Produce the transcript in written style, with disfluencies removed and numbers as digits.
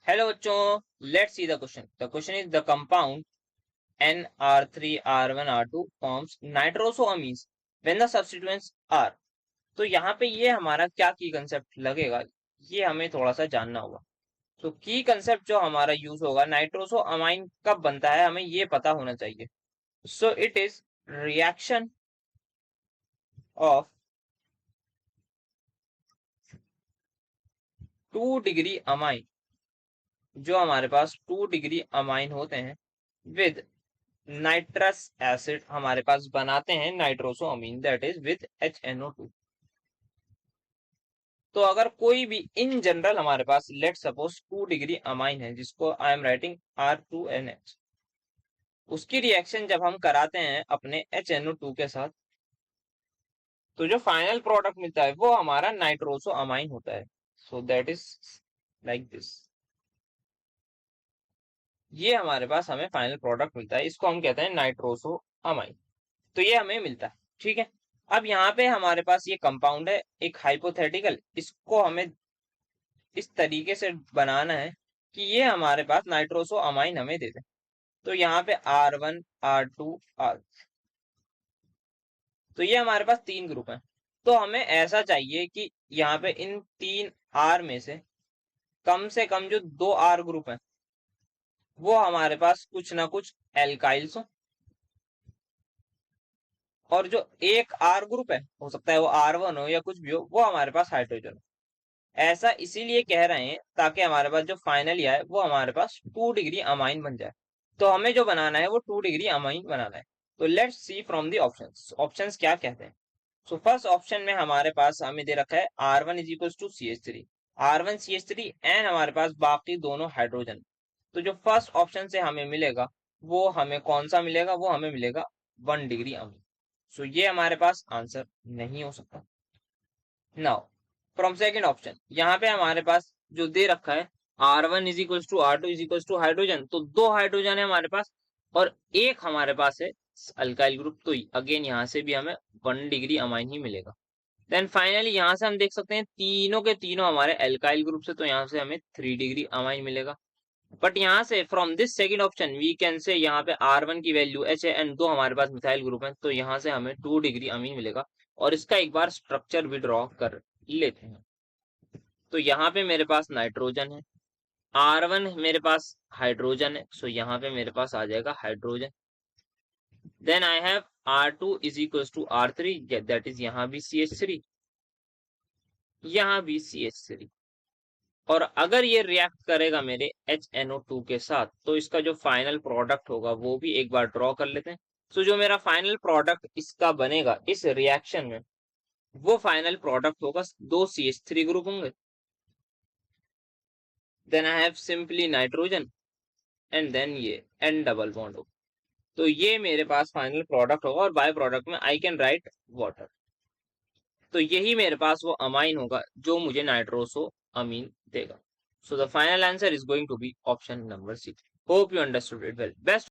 Hello बच्चों, let's see the question. The question is the compound NR3R1R2 forms nitrosoamines when the substituents are. तो यहाँ पे ये हमारा क्या की कंसेप्ट लगेगा, ये हमें थोड़ा सा जानना होगा. तो की कंसेप्ट जो हमारा यूज होगा, नाइट्रोसोअमाइन कब बनता है हमें ये पता होना चाहिए. So it is reaction of 2 degree amine. जो हमारे पास 2 डिग्री अमाइन होते हैं विद नाइट्रस एसिड हमारे पास बनाते हैं नाइट्रोसोअमीन, दैट इज विद HNO2. तो अगर कोई भी इन जनरल हमारे पास लेट सपोज 2 डिग्री अमाइन है जिसको आई एम राइटिंग R2NH, उसकी रिएक्शन जब हम कराते हैं अपने HNO2 के साथ, तो जो फाइनल प्रोडक्ट मिलता है वो हमारा नाइट्रोसोअमाइन होता है. So that is like this. ये हमारे पास हमें फाइनल प्रोडक्ट मिलता है, इसको हम कहते हैं नाइट्रोसोअमाइन. तो ये हमें मिलता है, ठीक है. अब यहाँ पे हमारे पास ये कंपाउंड है एक हाइपोथेटिकल, इसको हमें इस तरीके से बनाना है कि ये हमारे पास नाइट्रोसोअमाइन हमें दे दे. तो यहाँ पे R1 R2 R, तो ये हमारे पास 3 ग्रुप हैं. तो हमें ऐसा चाहिए कि यहाँ पे इन 3 R में से कम जो 2 R ग्रुप हैं वो हमारे पास कुछ ना कुछ एल्काइल्स हो, और जो एक R ग्रुप है, हो सकता है वो R1 हो या कुछ भी हो, वो हमारे पास हाइड्रोजन हो. ऐसा इसीलिए कह रहे हैं ताकि हमारे पास जो फाइनली आए वो हमारे पास 2 डिग्री अमाइन बन जाए. तो हमें जो बनाना है वो 2 डिग्री अमाइन बनाना है. तो let's see from the options. Options क्या कहते हैं. सो फर्स्ट ऑप्शन में हमारे पास हमें दे रखा है R1 is equal to CH3, R1CH3 and हमारे पास बाकी दोनों हाइड्रोजन. तो जो फर्स्ट ऑप्शन से हमें मिलेगा वो हमें कौन सा मिलेगा, वो हमें मिलेगा 1 डिग्री अमीन. सो ये हमारे पास आंसर नहीं हो सकता. नाउ फ्रॉम सेकेंड ऑप्शन, यहाँ पे हमारे पास जो दे रखा है R1 is equal to R2 is equal to hydrogen, तो 2 हाइड्रोजन है हमारे पास और एक हमारे पास है अल्काइल ग्रुप. तो अगेन यहाँ से भी हमें 1 डिग्री अमाइन ही मिलेगा. देन फाइनली यहाँ से हम देख सकते हैं तीनों के तीनों हमारे एल्काइल ग्रुप से, तो यहाँ से हमें 3 डिग्री अमाइन मिलेगा. बट यहाँ से from this second option we can say यहाँ पे R1 की वैल्यू H है एंड 2 हमारे पास मिथाइल ग्रुप है, तो यहाँ से हमें 2 डिग्री अमीन मिलेगा. और इसका एक बार स्ट्रक्चर भी ड्रॉ कर लेते हैं. तो यहाँ पे मेरे पास नाइट्रोजन है, R1 मेरे पास हाइड्रोजन है, सो यहाँ पे मेरे पास आ जाएगा hydrogen. Then I have R2 is equal to R3, that is यहाँ भी CH3, यहाँ भी CH3. और अगर ये रिएक्ट करेगा मेरे HNO2 के साथ, तो इसका जो फाइनल प्रोडक्ट होगा वो भी एक बार ड्रॉ कर लेते हैं. सो जो मेरा फाइनल प्रोडक्ट इसका बनेगा इस रिएक्शन में, वो फाइनल प्रोडक्ट होगा 2 CH3 ग्रुप होंगे. Then I have simply nitrogen and then ये N डबल बॉन्ड होगा. तो ये मेरे पास फाइनल प्रोडक्ट होगा और बाय प्रोडक्ट में आई कैन राइट वाटर. तो यही मेरे पास वो अमाइन होगा जो मुझे नाइट्रोसो अमीन देगा. So the final answer is going to be option number 6. Hope you understood it well. Best